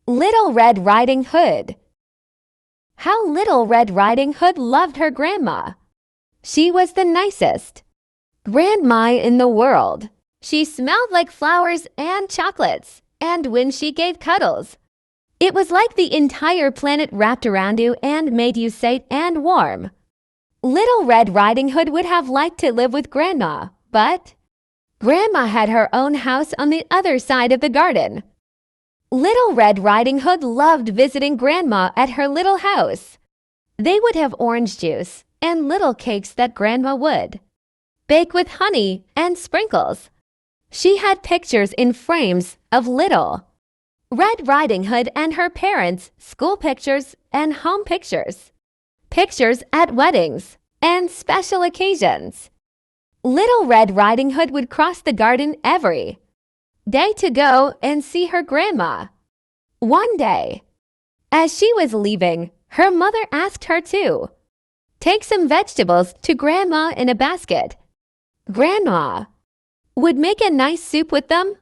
Little Red Riding Hood. How Little Red Riding Hood loved her grandma. She was the nicest grandma in the world. She smelled like flowers and chocolates, and when she gave cuddles, it was like the entire planet wrapped around you and made you safe and warm. Little Red Riding Hood would have liked to live with Grandma, but Grandma had her own house on the other side of the garden. Little Red Riding Hood loved visiting Grandma at her little house. They would have orange juice and little cakes that Grandma would bake with honey and sprinkles. She had pictures in frames of Little Red Riding Hood and her parents, school pictures and home pictures, pictures at weddings and special occasions. Little Red Riding Hood would cross the garden every day to go and see her grandma. One day, as she was leaving, her mother asked her to take some vegetables to Grandma in a basket. Grandma would make a nice soup with them.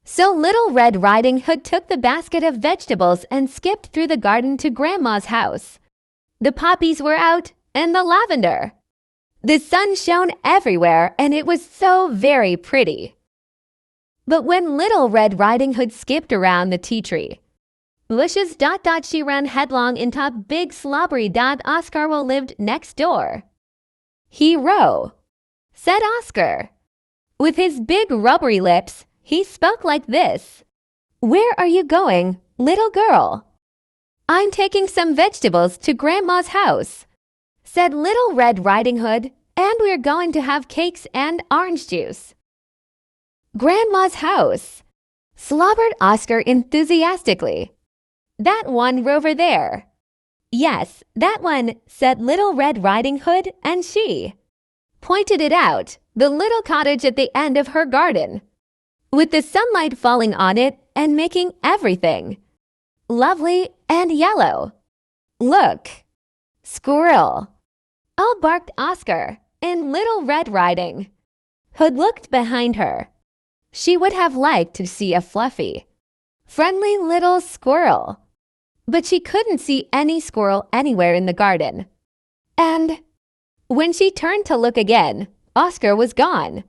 So Little Red Riding Hood took the basket of vegetables and skipped through the garden to Grandma's house. The poppies were out and the lavender. The sun shone everywhere and it was so very pretty. But when Little Red Riding Hood skipped around the tea tree bushes, she ran headlong into a big slobbery Oscar who lived next door. "Hero," said Oscar. With his big rubbery lips, he spoke like this. "Where are you going, little girl?" "I'm taking some vegetables to Grandma's house," said Little Red Riding Hood, "and we're going to have cakes and orange juice." "Grandma's house," slobbered Oscar enthusiastically. "That one over there." "Yes, that one," said Little Red Riding Hood, and she pointed it out, the little cottage at the end of her garden, with the sunlight falling on it and making everything lovely and yellow. "Look, squirrel!" "Oh," barked Oscar, and Little Red Riding Hood looked behind her. She would have liked to see a fluffy, friendly little squirrel, but she couldn't see any squirrel anywhere in the garden. And when she turned to look again, Oscar was gone.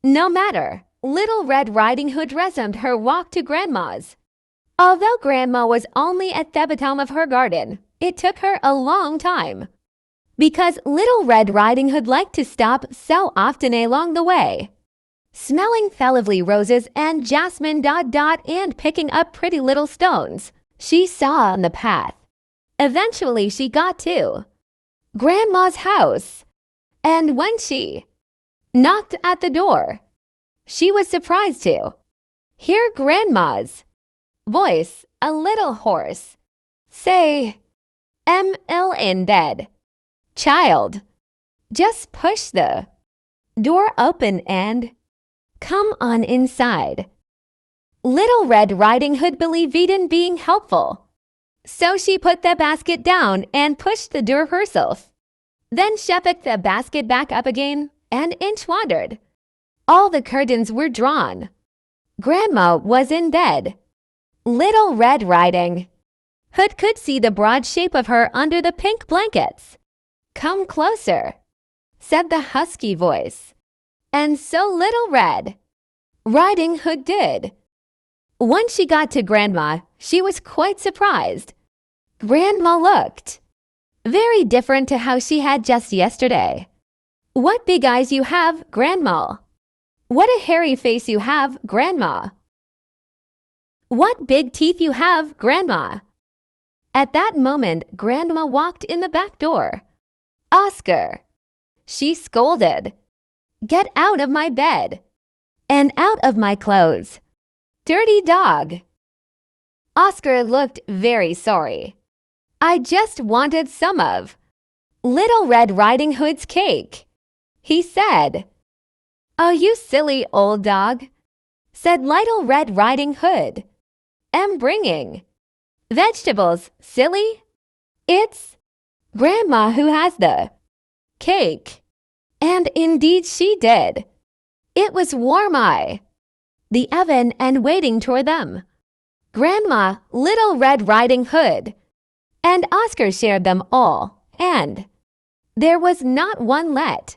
No matter, Little Red Riding Hood resumed her walk to Grandma's. Although Grandma was only at the bottom of her garden, it took her a long time, because Little Red Riding Hood liked to stop so often along the way, smelling lovely roses and jasmine and picking up pretty little stones she saw on the path. Eventually she got to Grandma's house, and when she knocked at the door, she was surprised to hear Grandma's voice, a little hoarse, say, "I'm ill and dead. Child, just push the door open and come on inside." Little Red Riding Hood believed in being helpful, so she put the basket down and pushed the door herself. Then she picked the basket back up again and inch wandered. All the curtains were drawn. Grandma was in bed. Little Red Riding Hood could see the broad shape of her under the pink blankets. "Come closer," said the husky voice. And so Little Red Riding Hood did. Once she got to Grandma, she was quite surprised. Grandma looked very different to how she had just yesterday. "What big eyes you have, Grandma." "What a hairy face you have, Grandma." "What big teeth you have, Grandma." At that moment, Grandma walked in the back door. "Oscar," she scolded, "get out of my bed and out of my clothes. Dirty dog." Oscar looked very sorry. "I just wanted some of Little Red Riding Hood's cake," he said. "Oh, you silly old dog," said Little Red Riding Hood. "I'm bringing vegetables, silly. It's Grandma who has the cake." And indeed she did. It was warm the oven and waiting toward them Grandma, Little Red Riding Hood, and Oscar shared them all, and there was not one let.